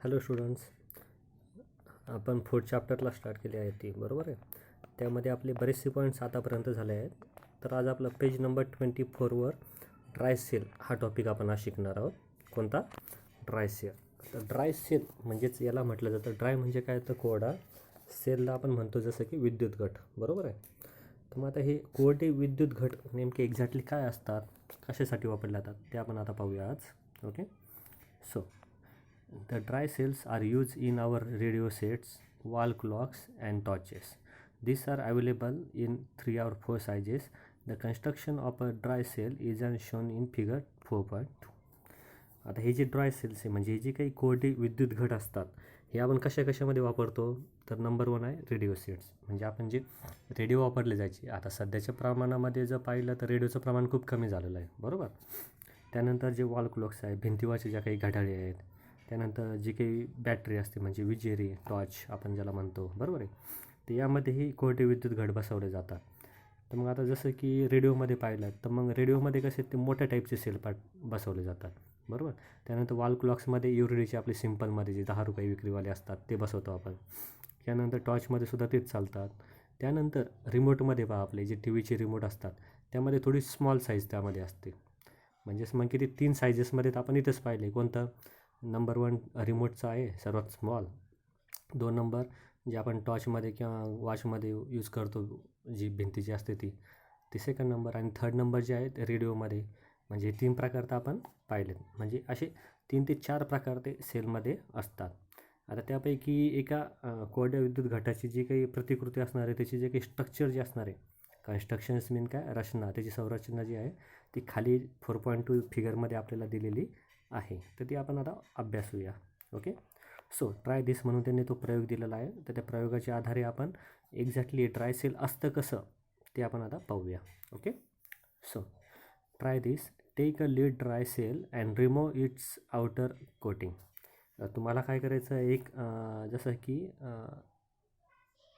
Hello students, आपण fourth चॅप्टरला start केली आहे ती बरोबर आहे. त्यामध्ये आपले बरेचसे पॉईंट्स आतापर्यंत झाले आहेत. तर आज आपलं पेज नंबर 24वर ड्राय सेल हा टॉपिक आपण आज शिकणार आहोत. कोणता? Dry cell. तर ड्राय सेल म्हणजेच याला म्हटलं जातं, ड्राय म्हणजे काय तर कोरडा, सेलला आपण म्हणतो जसं की विद्युत घट, बरोबर आहे. तर मग आता हे कोरडे विद्युत घट नेमके एक्झॅक्टली काय असतात, कशासाठी वापरले जातात ते आपण आता पाहूया आज. Okay, so the dry cells are used in our radio sets, wall clocks and torches. These are available in 3 or 4 sizes. The construction of a dry cell is shown in figure 4.2. आता हे जे dry cells आहे म्हणजे हे जे काही कोरडे विद्युत घट असतात हे आपण कशामध्ये वापरतो. तर नंबर 1 आहे रेडिओ सेट्स. म्हणजे आपण जे रेडिओ वापरले जायचे, आता सध्याच्या प्रमाणामध्ये जर पाहिलं तर रेडिओचं प्रमाण खूप कमी झालेलं आहे, बरोबर. त्यानंतर जे वॉल क्लॉक्स आहे, भिंतीवरच्या ज्या काही घड्याळे आहेत, त्यानंतर जी काही बॅटरी असते म्हणजे विजेरी टॉर्च आपण ज्याला म्हणतो, बरोबर आहे. तर यामध्येही कोरडे विद्युत घट बसवले जातात. तर मग आता जसं की रेडिओमध्ये पाहिलं तर मग रेडिओमध्ये कसे ते मोठ्या टाईपचे सेल पार्ट बसवले जातात, बरोबर. त्यानंतर वॉल क्लॉक्समध्ये युरिडीचे आपले सिम्पलमध्ये जे 10 रुपये विक्रीवाले असतात ते बसवतो आपण. त्यानंतर टॉर्चमध्ये सुद्धा तेच चालतात. त्यानंतर रिमोटमध्ये पहा, आपले जे टी व्हीचे रिमोट असतात त्यामध्ये थोडी स्मॉल साईज त्यामध्ये असते. म्हणजेच मग किती 3 साईजेसमध्ये तर आपण इथंच पाहिले. कोणतं? नंबर 1 रिमोटचा आहे सर्वात स्मॉल. 2 नंबर जे आपण टॉर्चमध्ये किंवा वॉचमध्ये यूज करतो, जी भिंतीची असते ती सेकंड नंबर. आणि थर्ड नंबर जे आहेत रेडिओमध्ये. म्हणजे 3 प्रकार तर आपण पाहिलेत. म्हणजे असे 3 ते 4 प्रकार ते सेलमध्ये असतात. आता त्यापैकी एका कोरड्या विद्युत घटाची जी काही प्रतिकृती असणार आहे, त्याची जे काही स्ट्रक्चर जे असणार आहे, कन्स्ट्रक्शन्स मीन काय, रचना, त्याची संरचना जी आहे ती खाली 4.2 फिगरमध्ये आपल्याला दिलेली आहे. तर ती आपण आता अभ्यासूया. ओके, सो ट्राय दिस म्हणून त्यांनी तो प्रयोग दिलेला आहे. तर त्या प्रयोगाच्या आधारे आपण एक्झॅक्टली ड्राय सेल असतं कसं ते आपण आता पाहूया. Okay, so try this. Take a lead dry cell and remove its outer coating. तुम्हाला काय करायचं आहे, एक जसं की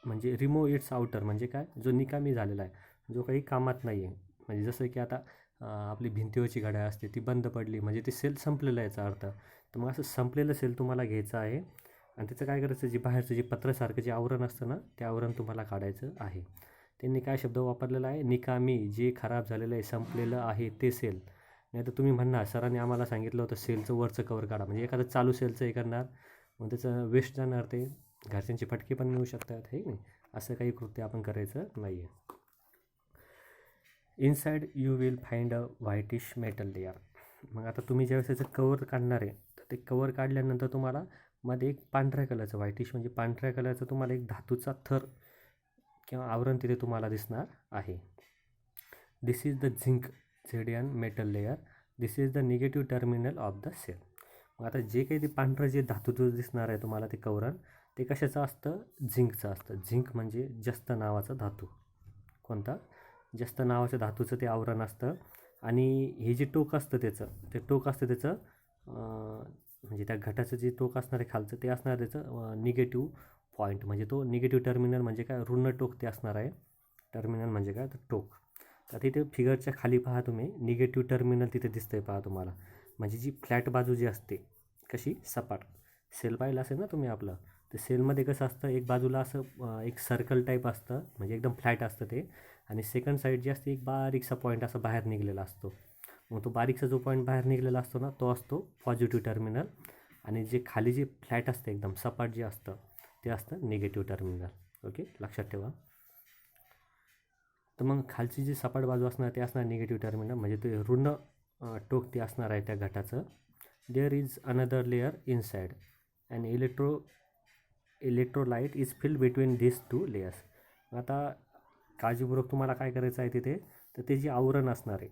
म्हणजे रिमूव्ह इट्स आउटर म्हणजे काय, जो निकामी झालेला आहे, जो काही कामात नाही आहे. म्हणजे जसं की आता आपली भिंतीवरची घड्याळ असते ती बंद पडली म्हणजे ते सेल संपलेलं आहे याचा अर्थ. तर मग असं संपलेलं सेल तुम्हाला घ्यायचं आहे आणि त्याचं काय करायचं, जे बाहेरचं जे पत्रासारखं जे आवरण असतं ना, ते आवरण तुम्हाला काढायचं आहे. त्यांनी काय शब्द वापरलेला आहे, निकामी, जे खराब झालेलं आहे, संपलेलं आहे ते सेल. नाही तर तुम्ही म्हणणार सरांनी आम्हाला सांगितलं होतं सेलचं वरचं कवर काढा. म्हणजे एखादं चालू सेलचं हे करणार, मग त्याचं वेस्ट जाणार, ते घरच्यांचे फटके पण मिळू शकतात, हे नाही. असं काही कृत्य आपण करायचं नाही आहे. Inside you will find a whitish metal layer. मग आता तुम्ही ज्यावेळेस त्याचं कवर काढणार आहे तर ते कवर काढल्यानंतर तुम्हाला मध्ये एक पांढऱ्या कलरचं, व्हाईटिश म्हणजे पांढऱ्या कलरचं तुम्हाला एक धातूचा थर किंवा आवरण तिथे तुम्हाला दिसणार आहे. दिस इज द झिंक झेडियन metal layer. This is the negative terminal of the cell. मग आता जे काही ते पांढरं जे धातूचं दिसणार आहे तुम्हाला ते कवरण, ते कशाचं असतं? झिंकचं असतं. झिंक म्हणजे जस्त नावाचा धातू. कोणता? जस्त नावाच्या धातूचं ते आवरण असतं. आणि हे जे टोक असतं त्याचं म्हणजे त्या घटाचं जे टोक असणार आहे खालचं, ते असणार त्याचं निगेटिव्ह पॉईंट. म्हणजे तो निगेटिव्ह टर्मिनल म्हणजे काय, ऋण टोक ते असणार आहे. टर्मिनल म्हणजे काय तर टोक. तर तिथे फिगरच्या खाली पहा तुम्ही, निगेटिव्ह टर्मिनल तिथे दिसतंय पहा तुम्हाला. म्हणजे जी फ्लॅट बाजू जी असते, कशी, सपाट. सेल पाहिलं असेल ना तुम्ही आपलं, तर सेलमध्ये कसं असतं, एक बाजूला असं एक सर्कल टाईप असतं, म्हणजे एकदम फ्लॅट असतं ते. आणि सेकंड साईड जी असते एक बारीकसा पॉईंट असा बाहेर निघलेला असतो. मग तो बारीकसा जो पॉईंट बाहेर निघलेला असतो ना, तो असतो पॉझिटिव्ह टर्मिनल. आणि जे खाली जे फ्लॅट असतं एकदम सपाट जे असतं ते असतं निगेटिव्ह टर्मिनल. ओके, लक्षात ठेवा. तर मग खालची जी सपाट बाजू असणार ते असणार निगेटिव्ह टर्मिनल, म्हणजे ते ऋण टोक ते असणार आहे त्या घटाचं. There is another layer inside and electrolyte is filled between this 2 layers. आता काळजीपूर्वक तुम्हाला काय करायचं आहे तिथे, तर ते जे आवरण असणार आहे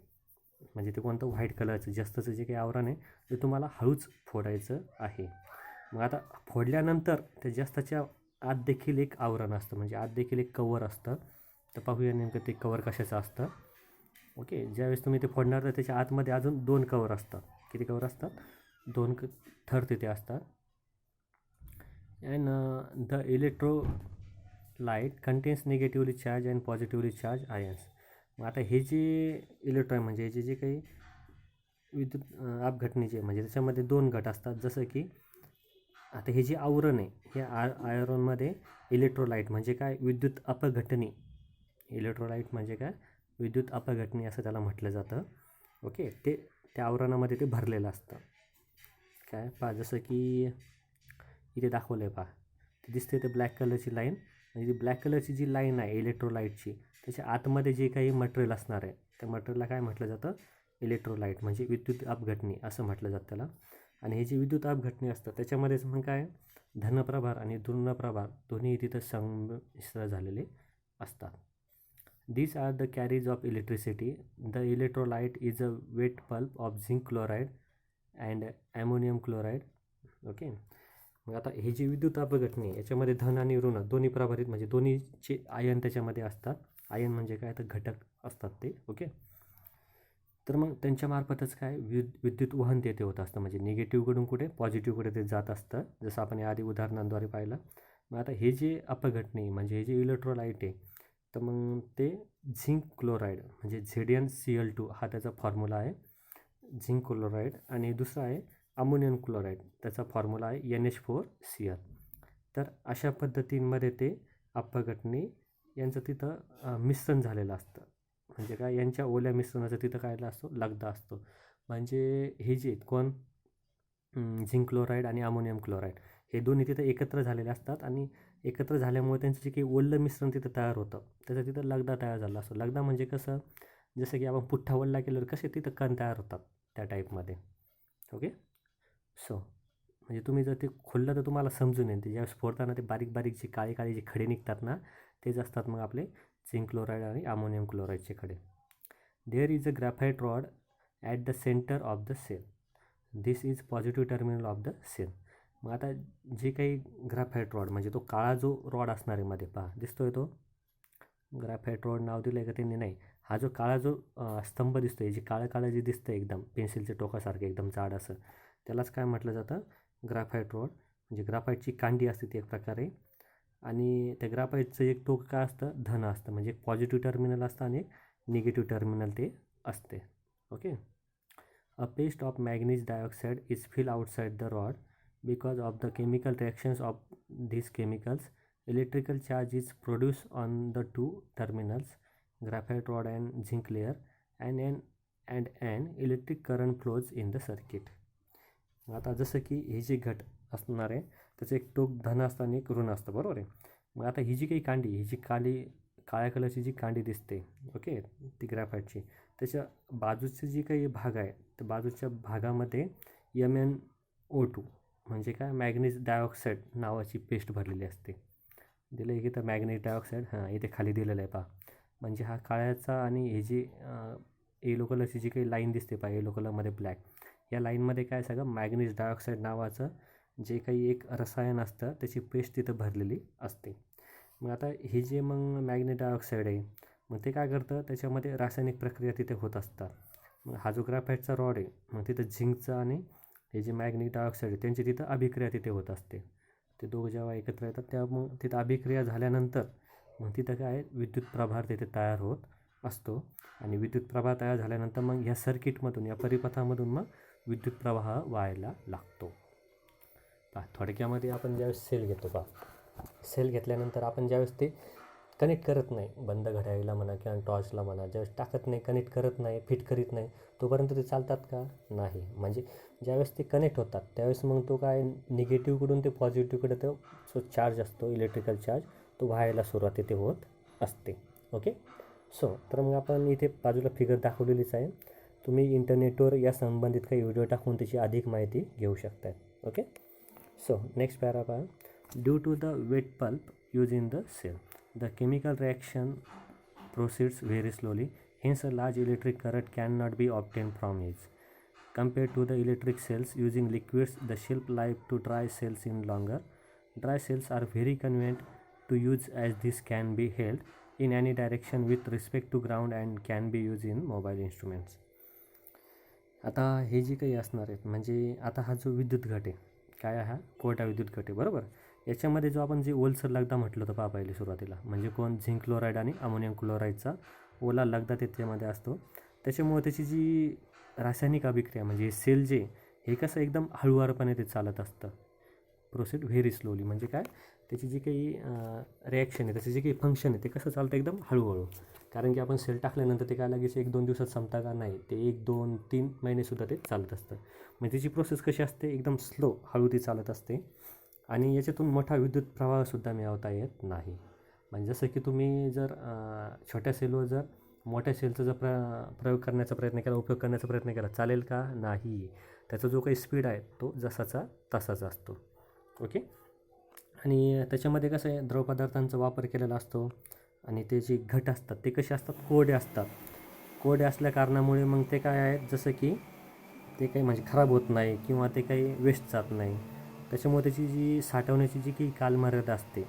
म्हणजे ते कोणतं, व्हाईट कलरचं जास्तचं जे काही आवरण आहे ते तुम्हाला हळूच फोडायचं आहे. मग आता फोडल्यानंतर ते जास्तच्या आत देखील एक आवरण असतं, म्हणजे आत देखील एक कवर असतं. तर पाहूया नेमकं ते कवर कशाचं असतं. ओके, ज्यावेळेस तुम्ही ते फोडणार तर त्याच्या आतमध्ये अजून 2 कवर असतात. किती कवर असतात? 2 थर तिथे असतात. And the electrolyte contains negatively charge and positively charge ions. मग आता हे जे इलेक्ट्रॉन म्हणजे हे जे काही विद्युत आपघटनीचे म्हणजे त्याच्यामध्ये 2 गट असतात. जसं की आता हे जे आवरण आहे हे आयरनमध्ये इलेक्ट्रोलाइट म्हणजे काय, विद्युत अपघटनी. इलेक्ट्रोलाइट म्हणजे काय, विद्युत अपघटनी असं त्याला म्हटलं जातं. ओके, ते त्या आवरणामध्ये ते भरलेलं असतं. काय पहा, जसं की इथे दाखवलं आहे पहा, ते दिसते ते ब्लॅक कलरची लाईन. म्हणजे ती ब्लॅक कलरची जी लाईन आहे इलेक्ट्रोलाइटची, त्याच्या आतमध्ये जे काही मटेरियल असणार आहे त्या मटेरियलला काय म्हटलं जातं, इलेक्ट्रोलाइट म्हणजे विद्युत अपघटनी असं म्हटलं जातं त्याला. आणि हे जे विद्युत अपघटनी असतं त्याच्यामध्येच मग काय, धनप्रभार आणि ऋणप्रभार दोन्ही तिथं संमिश्र झालेले असतात. These are the carriers of electricity. The electrolyte is a wet pulp of zinc chloride and ammonium chloride. Okay, मग आता हे जे विद्युत अपघटनी आहे याच्यामध्ये धन आणि ऋण दोन्ही प्रभारित म्हणजे दोन्हीचे आयन त्याच्यामध्ये असतात. आयन म्हणजे काय, तर घटक असतात ते. ओके, तर मग त्यांच्यामार्फतच काय विद्युत वहन तेथे होत असतं. म्हणजे निगेटिव्हकडून कुठे पॉझिटिव्हकडे ते जात असतं, जसं आपण या आधी उदाहरणांद्वारे पाहिलं. मग आता हे जे अपघटनी म्हणजे हे जे इलेक्ट्रोलाइट आहे, तर मग ते झिंक क्लोराईड म्हणजे ZnCl2 हा त्याचा फॉर्म्युला आहे, झिंक क्लोराईड. आणि दुसरा आहे अमोनियम क्लोराईड, त्याचा फॉर्म्युला आहे NH4Cl. तर अशा पद्धतींमध्ये ते अपघटनी यांचं तिथं मिश्रण झालेलं असतं. म्हणजे काय, यांच्या ओल्या मिश्रणाचा तिथं काय असतो, लगदा असतो. म्हणजे हे जे कोण झिंक क्लोराईड आणि अमोनियम क्लोराईड हे दोन्ही तिथं एकत्र झालेले असतात. आणि एकत्र झाल्यामुळे त्यांचं जे काही ओलं मिश्रण तिथं तयार होतं त्याचा तिथं लगदा तयार झाला असतो. लगदा म्हणजे कसं, जसं की आपण पुठ्ठा वल्ला केल्यावर कसे तिथं कण तयार होतात त्या टाईपमध्ये. ओके, सो म्हणजे तुम्ही जर ते खोललं तर तुम्हाला समजून येईल. ते ज्यावेळेस फोडताना ते बारीक बारीक जे काळे काळे जे खडे निघतात ना, तेच असतात मग आपले झिंक क्लोराईड आणि अमोनियम क्लोराईडचे खडे. There is a graphite rod at the centre of the cell. This is positive terminal of the cell. मग आता जे काही ग्रॅफाईट रॉड म्हणजे तो काळा जो रॉड असणार आहे मध्ये पहा, दिसतोय तो ग्रॅफाईट रॉड नाव दिलं आहे का त्यांनी, नाही. हा जो काळा जो स्तंभ दिसतोय, जे काळं काळं जे दिसतं एकदम पेन्सिलच्या टोकासारखं एकदम जाड असं, त्यालाच काय म्हटलं जातं, ग्रॅफाईट रॉड. म्हणजे ग्राफाईटची कांडी असते ती एक प्रकारे. आणि त्या ग्राफाईटचं एक टोक काय असतं, धन असतं. म्हणजे एक पॉझिटिव्ह टर्मिनल असतं आणि एक निगेटिव्ह टर्मिनल ते असते. Okay, a paste of manganese dioxide is fill outside the rod because of the chemical reactions of these chemicals. Electrical charge is produced on the two terminals, graphite rod and zinc layer, and an electric current flows in the circuit. आता जसं की हे जे घट असणार आहे त्याचं एक टोक धन असतं आणि एक ऋण असतं, बरोबर आहे. मग आता ही जी काही कांडी, ही जी काळ्या कलरची जी कांडी दिसते, ओके, ती ग्रॅफाईटची, त्याच्या बाजूचे जी काही भाग आहे त्या बाजूच्या भागामध्ये MnO2 म्हणजे काय, मॅग्नीज डायऑक्साईड नावाची पेस्ट भरलेली असते. दिलं आहे की तर मॅग्नीज डायऑक्साईड, हां इथे खाली दिलेलं आहे पहा. म्हणजे हा काळ्याचा आणि हे जी येलो कलरची जी काही लाईन दिसते पहा, येलो कलरमध्ये ब्लॅक, या लाईनमध्ये काय सगळं मॅग्नीज डायऑक्साईड नावाचं जे काही एक रसायन असतं त्याची पेस्ट तिथं भरलेली असते. मग आता हे जे मग मॅग्नीज डायऑक्साईड आहे, मग ते काय करतं, त्याच्यामध्ये रासायनिक प्रक्रिया तिथे होत असतात. मग हा जो ग्राफाईटचा रॉड आहे, मग तिथं झिंकचा आणि हे जे मॅग्नीज डायऑक्साईड आहे त्यांची तिथं अभिक्रिया तिथे होत असते. ते दोघं जेव्हा एकत्र येतात तेव्हा मग तिथं अभिक्रिया झाल्यानंतर मग तिथं काय विद्युत प्रभार तिथे तयार होत असतो. आणि विद्युत प्रवाह तयार झाल्यानंतर मग ह्या सर्किटमधून, या परिपथामधून मग विद्युत प्रवाह व्हायला लागतो. पहा थोडक्यामध्ये आपण ज्यावेळेस सेल घेतो पहा, सेल घेतल्यानंतर आपण ज्यावेळेस ते कनेक्ट करत नाही, बंद घड्याळीला म्हणा किंवा टॉर्चला म्हणा, ज्यावेळेस टाकत नाही, कनेक्ट करत नाही, फिट करीत नाही, तोपर्यंत ते चालतात का, नाही. म्हणजे ज्यावेळेस ते कनेक्ट होतात त्यावेळेस मग तो काय निगेटिव्हकडून ते पॉझिटिव्हकडे तो जो चार्ज असतो, इलेक्ट्रिकल चार्ज, तो व्हायला सुरुवात इथे होत असते. ओके, सो तर मग आपण इथे बाजूला फिगर दाखवलेलीच आहे. तुम्ही इंटरनेटवर या संबंधित काही व्हिडिओ टाकून त्याची अधिक माहिती घेऊ शकताय. ओके, सो नेक्स्ट पॅराग्राफ आहे, due to the wet pulp use in the cell, the chemical reaction proceeds very slowly, hence a large electric current cannot be obtained from it. Compared to the electric cells using liquids, the shelf life to dry cells is longer. Dry cells are very convenient to use as this can be held in any direction with respect to ground and can be used in mobile instruments. आता हे जे काही असणार आहेत, म्हणजे आता हा जो विद्युत घट आहे, काय हा कोरडा विद्युत घट आहे, बरोबर. याच्यामध्ये जो आपण जे ओलसर लगदा म्हटलं होतं पहा पहिले सुरुवातीला, म्हणजे कोण झिंक क्लोराईड आणि अमोनियम क्लोराईडचा ओला लगदा त्याच्यामध्ये असतो. त्याच्यामुळे त्याची जी रासायनिक अभिक्रिया म्हणजे सेल जे हे कसं एकदम हळूवारपणे ते चालत असतं. Proceed very slowly. म्हणजे काय, त्याची जी काही रिॲक्शन आहे, त्याचं जे काही फंक्शन आहे ते कसं चालतं एकदम हळूहळू. कारण की आपण सेल टाकल्यानंतर ते काय लगेच 1-2 दिवसात संपता का नाही, ते 1-2-3 महिनेसुद्धा ते चालत असतं. म्हणजे त्याची प्रोसेस कशी असते, एकदम स्लो हळू ती चालत असते. आणि याच्यातून मोठा विद्युत प्रवाहसुद्धा मिळवता येत नाही. म्हणजे जसं की तुम्ही जर छोट्या सेलवर जर मोठ्या सेलचा जर प्रयोग करण्याचा प्रयत्न केला, उपयोग करण्याचा प्रयत्न केला, चालेल का, नाही. त्याचा जो काही स्पीड आहे तो जसाचा तसाच असतो. ओके. आणि त्याच्यामध्ये कसं आहे, द्रवपदार्थांचा वापर केलेला असतो. आणि ते जे घट असतात ते कसे असतात, कोरडे असतात. कोरडे असल्या कारणामुळे मग ते काय आहेत, जसं की ते काही म्हणजे खराब होत नाही किंवा ते काही वेस्ट जात नाही. त्याच्यामुळे त्याची जी साठवण्याची जी काही कालमर्यादा असते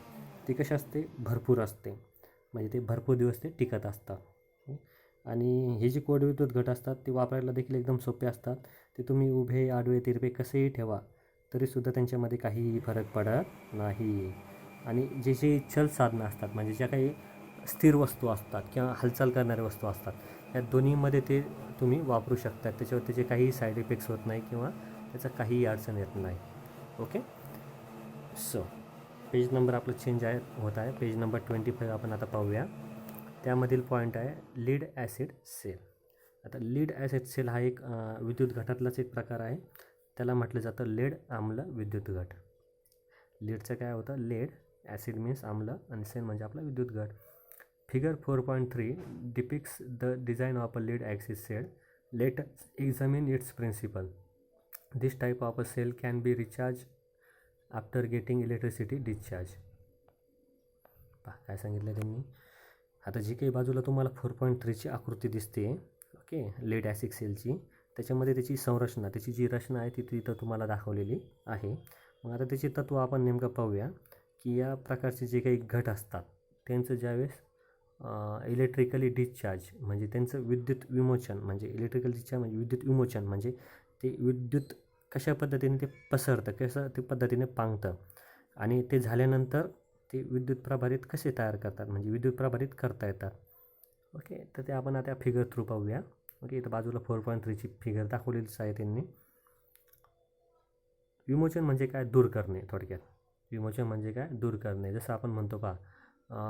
ती कशी असते, भरपूर असते. म्हणजे ते भरपूर दिवस ते टिकत असतात. आणि हे जे कोरडे विद्युत घट असतात ते वापरायला देखील एकदम सोपे असतात. ते तुम्ही उभे, आडवे, तिरपे कसेही ठेवा तरीसुद्धा त्यांच्यामध्ये काहीही फरक पडत नाही. आणि जे चल साधनं असतात, म्हणजे ज्या काही स्थिर वस्तू असतात किंवा हालचाल करणाऱ्या वस्तू असतात, या दोन्हीमध्ये ते तुम्ही वापरू शकता. त्याच्यावर त्याचे काहीही साईड इफेक्ट्स होत नाही किंवा त्याचा काहीही अडचण येत नाही. ओके. सो पेज नंबर आपलं चेंज होत आहे. पेज नंबर 25 आपण आता पाहूया. त्यामधील पॉईंट आहे लीड ॲसिड सेल. आता लीड ॲसिड सेल हा एक विद्युत घटातलाच एक प्रकार आहे. त्याला म्हटलं जातं लेड आम्ल विद्युत घट. लीडचं काय होतं, लेड, ॲसिड मीन्स आम्ल, आणि सेल म्हणजे आपला विद्युत घट. Figure 4.3 depicts the design of a lead acid cell. Let us examine its principle. This type of a cell can be recharged after getting electricity discharge. पहा काय सांगितलं त्यांनी. आता जी काही बाजूला तुम्हाला 4.3ची आकृती दिसते, ओके, लेड ॲसिड सेलची, त्याच्यामध्ये त्याची संरचना, त्याची जी रचना आहे ती तिथं तुम्हाला दाखवलेली आहे. मग आता त्याची तत्व आपण नेमकं पाहूया की या प्रकारचे जे काही घट असतात त्यांचं ज्यावेळेस इलेक्ट्रिकली डिस्चार्ज म्हणजे त्यांचं विद्युत विमोचन, म्हणजे इलेक्ट्रिकल डिस्चार्ज म्हणजे विद्युत विमोचन, म्हणजे ते विद्युत कशा पद्धतीने ते पसरतं, कसं ते पद्धतीने पांगतं, आणि ते झाल्यानंतर ते विद्युत प्रभारित कसे तयार करतात, म्हणजे विद्युत प्रभारित करता येतात. ओके. तर ते आपण आता फिगर थ्रू पाहूया. ओके. इथं बाजूला 4.3ची फिगर दाखवलेलीच आहे त्यांनी. विमोचन म्हणजे काय, दूर करणे. थोडक्यात विमोचन म्हणजे काय, दूर करणे. जसं आपण म्हणतो पहा,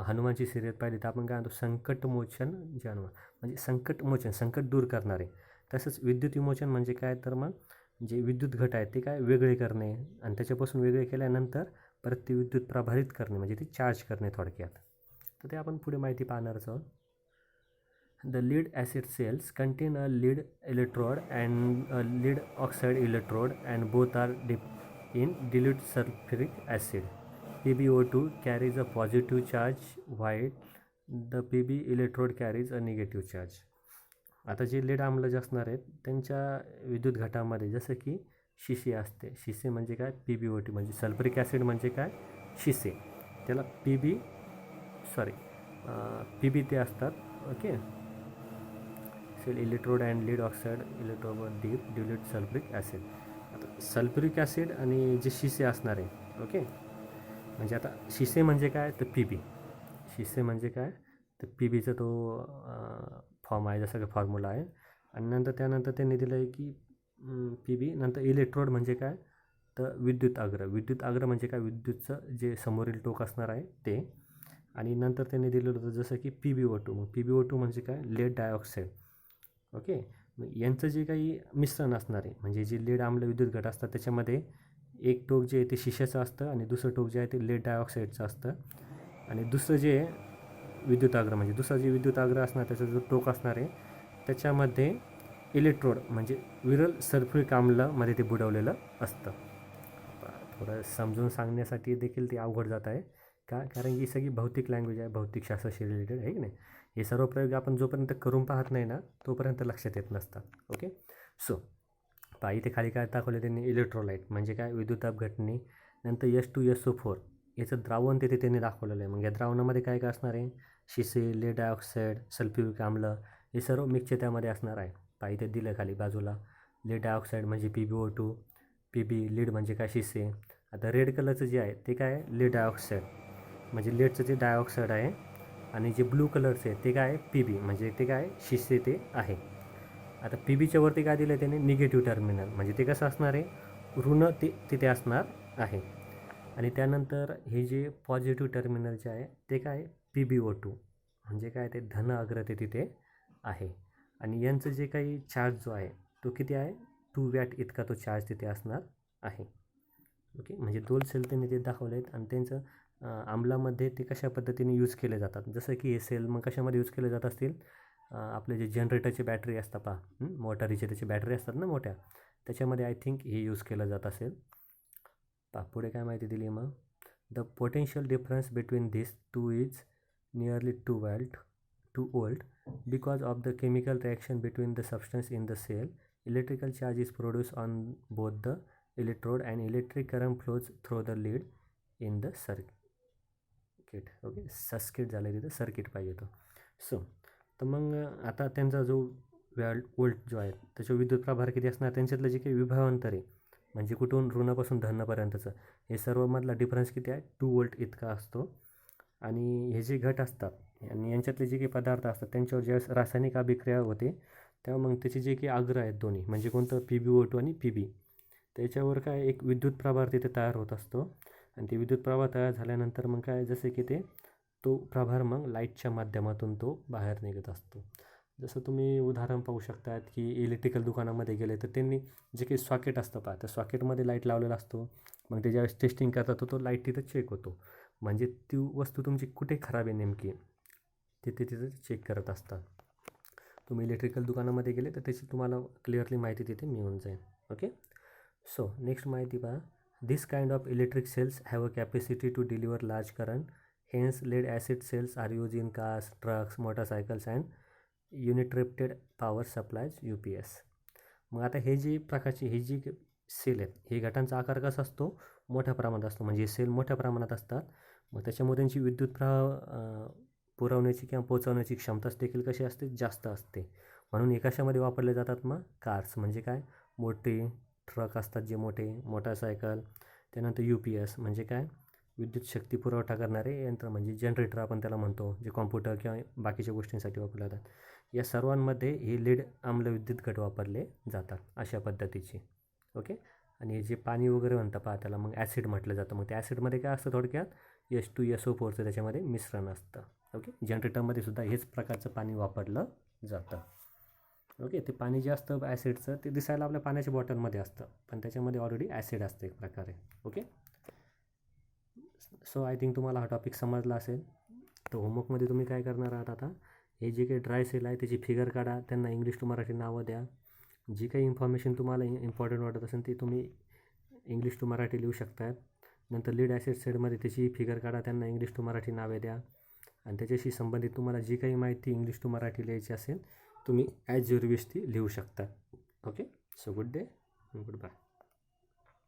हनुमानची सिरियल पाहिली तर आपण काय म्हणतो, संकटमोचन जे हनुमान, म्हणजे संकटमोचन, संकट दूर करणारे. तसंच विद्युत विमोचन म्हणजे काय, तर मग जे विद्युत घट आहेत ते काय वेगळे करणे, आणि त्याच्यापासून वेगळे केल्यानंतर परत ते विद्युत प्रभारित करणे, म्हणजे ते चार्ज करणे थोडक्यात. तर ते आपण पुढे माहिती पाहणारच आहोत. The lead acid cells contain a lead electrode and a lead oxide electrode, and both are in dilute sulfuric acid. PbO2 carries a positive charge while the Pb electrode carries a negative charge. आता जे laid आम्ल जे असणार आहेत त्यांच्या विद्युत घटामध्ये जसं की शिसे असते. शिसे म्हणजे काय, PbO2 म्हणजे सल्फ्युरिक ॲसिड म्हणजे काय, शिसे. त्याला Pb ते असतात. Okay. Cell electrode and lead oxide electrode deep dilute sulphuric acid. आता सल्फ्युरिक ॲसिड आणि जे शिसे असणार आहे, ओके, म्हणजे आता शिसे म्हणजे काय, तर Pb. शिसे म्हणजे काय, तर Pbचा तो फॉर्म आहे, जसं काय फॉर्म्युला आहे. आणि नंतर त्यानंतर त्यांनी दिलं आहे की Pb नंतर इलेक्ट्रोड म्हणजे काय, तर विद्युत अग्र. विद्युत अग्र म्हणजे काय, विद्युतचं जे समोरील टोक असणार आहे ते. आणि नंतर त्यांनी दिलेलं होतं जसं की PbO2. मग PbO2 म्हणजे काय, लेड डायऑक्साईड. ओके. यांचं जे काही मिश्रण असणार आहे, म्हणजे जे लेड आम्ल विद्युत घट असतात त्याच्यामध्ये एक टोक जे आहे ते शिशाचं असतं आणि दुसरं टोक जे आहे ते लेड डायऑक्साईडचं असतं. आणि दुसरं जे विद्युत आग्र म्हणजे दुसरा जे विद्युत आग्र असणार त्याचा जो टोक असणार आहे त्याच्यामध्ये इलेक्ट्रोड म्हणजे विरल सल्फ्युरिक आम्लमध्ये ते बुडवलेलं असतं. थोडं समजून सांगण्यासाठी देखील ते अवघड जात आहे का, कारण की सगळी भौतिक लँग्वेज आहे, भौतिकशास्त्राशी रिलेटेड आहे की नाही. हे सर्व प्रयोग आपण जोपर्यंत करून पाहत नाही ना तोपर्यंत लक्षात येत नसतात. ओके. सो पहा इथे खाली काय दाखवलं त्यांनी, इलेक्ट्रोलाइट म्हणजे काय, विद्युताप घटने. नंतर H2SO4 याचं द्रावण तिथे त्यांनी दाखवलेलं आहे. मग या द्रावणामध्ये काय काय असणार आहे, शिसे, लेड डायऑक्साईड, सल्फ्युरिक आम्ल हे सर्व मिक्सचे त्यामध्ये असणार आहे. पहा इथे दिलं खाली बाजूला, लेड डायऑक्साईड म्हणजे PbO2, Pb लीड म्हणजे काय, शिसे. आता रेड कलरचं जे आहे ते काय, लेड डायऑक्साईड म्हणजे लेडचं जे डायऑक्साईड आहे, आणि जे ब्लू कलरचे आहे ते काय, Pb म्हणजे ते काय, शिसे ते आहे. आता Pbच्या वरती काय दिलं आहे त्याने, निगेटिव्ह टर्मिनल म्हणजे ते कसं असणार आहे, ऋण ते तिथे असणार आहे. आणि त्यानंतर हे जे पॉझिटिव्ह टर्मिनल जे आहे ते काय PbO2 म्हणजे काय ते धन अग्रते तिथे आहे. आणि यांचं जे काही चार्ज जो आहे तो किती आहे 2 वॅट इतका तो चार्ज तिथे असणार आहे. ओके, म्हणजे 2 सेल त्यांनी ते दाखवले आहेत आणि त्यांचं आम्लामध्ये ते कशा पद्धतीने यूज केले जातात. जसं की हे सेल मग कशामध्ये यूज केले जात असतील, आपले जे जनरेटरची बॅटरी असतात पहा, मोटारीचे त्याची बॅटरी असतात ना मोठ्या, त्याच्यामध्ये आय थिंक हे यूज केलं जात असेल. पुढे काय माहिती दिली मग, the potential difference between this two is nearly 2 volt because of the chemical reaction between the substance in the cell. Electrical charge is produced on both the electrode and electric current flows through the lead in the circuit. Okay, circuit झालं तिथं, circuit पाहिजे तो. So तर मग आता त्यांचा जो volt जो आहे त्याच्या विद्युत प्रभार किती असणार, त्यांच्यातलं जे काही विभावांतर आहे म्हणजे कुठून ऋणापासून धनापर्यंतचं हे सर्वमधला डिफरन्स किती आहे 2 volt इतका असतो. आणि हे जे घट असतात आणि यांच्यातले जे काही पदार्थ असतात त्यांच्यावर ज्यावेळेस रासायनिक अभिक्रिया होते तेव्हा मग त्याचे जे काही अग्र आहेत दोन्ही म्हणजे कोणतं PbO2 आणि Pb, त्याच्यावर काय एक विद्युत प्रभार तिथे तयार होत असतो. आणि ते विद्युत प्रभार तयार झाल्यानंतर मग काय जसे की तो प्रभार मग लाईटच्या माध्यमातून तो बाहेर निघत असतो. जसं तुम्ही उदाहरण पाहू शकतात की इलेक्ट्रिकल दुकानामध्ये गेले तर त्यांनी जे काही सॉकेट असतं पहा, त्या सॉकेटमध्ये लाईट लावलेला असतो. मग ते ज्यावेळेस टेस्टिंग करतात तो लाईट तिथं चेक होतो. म्हणजे ती वस्तू तुमची कुठे खराब आहे नेमकी तिथं चेक करत असतात. तुम्ही इलेक्ट्रिकल दुकानामध्ये गेले तर त्याची तुम्हाला क्लिअरली माहिती तिथे मिळून जाईल. ओके, सो नेक्स्ट माहिती पहा, this kind of electric cells have a capacity to deliver large current, hence lead acid cells are use in cars, trucks, motorcycles and uninterrupted power supplies UPS. मग आता हे जी प्रकारची ही जी सेल आहेत हे घटांचा आकार कसा असतो मोठ्या प्रमाणात असतो, म्हणजे सेल मोठ्या प्रमाणात असतात. मग त्याच्यामुळे त्यांची विद्युत प्रवाह पुरवण्याची किंवा पोचवण्याची क्षमताच देखील कशी असते जास्त असते. म्हणून हे कशामध्ये वापरले जातात मग कार्स म्हणजे काय मोठे ट्रक असतात जे मोठे, मोटरसायकल, त्यानंतर UPS म्हणजे काय विद्युत शक्ती पुरवठा करणारे यंत्र म्हणजे जनरेटर आपण त्याला म्हणतो, जे कॉम्प्युटर किंवा बाकीच्या गोष्टींसाठी वापरले जातात. या सर्वांमध्ये हे लीड आम्ल विद्युत घट वापरले जातात अशा पद्धतीचे. ओके, आणि जे पाणी वगैरे म्हणतं पहा त्याला मग ॲसिड म्हटलं जातं. मग त्या ॲसिडमध्ये काय असतं थोडक्यात H2SO4चं त्याच्यामध्ये मिश्रण असतं. ओके, जनरेटरमध्ये सुद्धा हेच प्रकारचं पाणी वापरलं जातं. ओके, ते पाणी जे असतं ॲसिडचं ते दिसायला आपल्या पाण्याच्या बॉटलमध्ये असतं पण त्याच्यामध्ये ऑलरेडी ॲसिड असतं एक प्रकारे. ओके, सो आय थिंक तुम्हाला हा टॉपिक समजला असेल. तर होमवर्कमध्ये तुम्ही काय करणार आहात, आता हे जे काही ड्राय सेल आहे त्याची फिगर काढा, त्यांना इंग्लिश टू मराठी नावं द्या. जी काही इन्फॉर्मेशन तुम्हाला इम्पॉर्टंट वाटत असेल ती तुम्ही इंग्लिश टू मराठी लिहू शकतात. नंतर लीड ॲसिड सेलमध्ये त्याची फिगर काढा, त्यांना इंग्लिश टू मराठी नावे द्या. आणि त्याच्याशी संबंधित तुम्हाला जी काही माहिती इंग्लिश टू मराठी लिहायची असेल तुम्ही ॲज युअर विश ती लिहू शकता. Okay, so good day, good bye.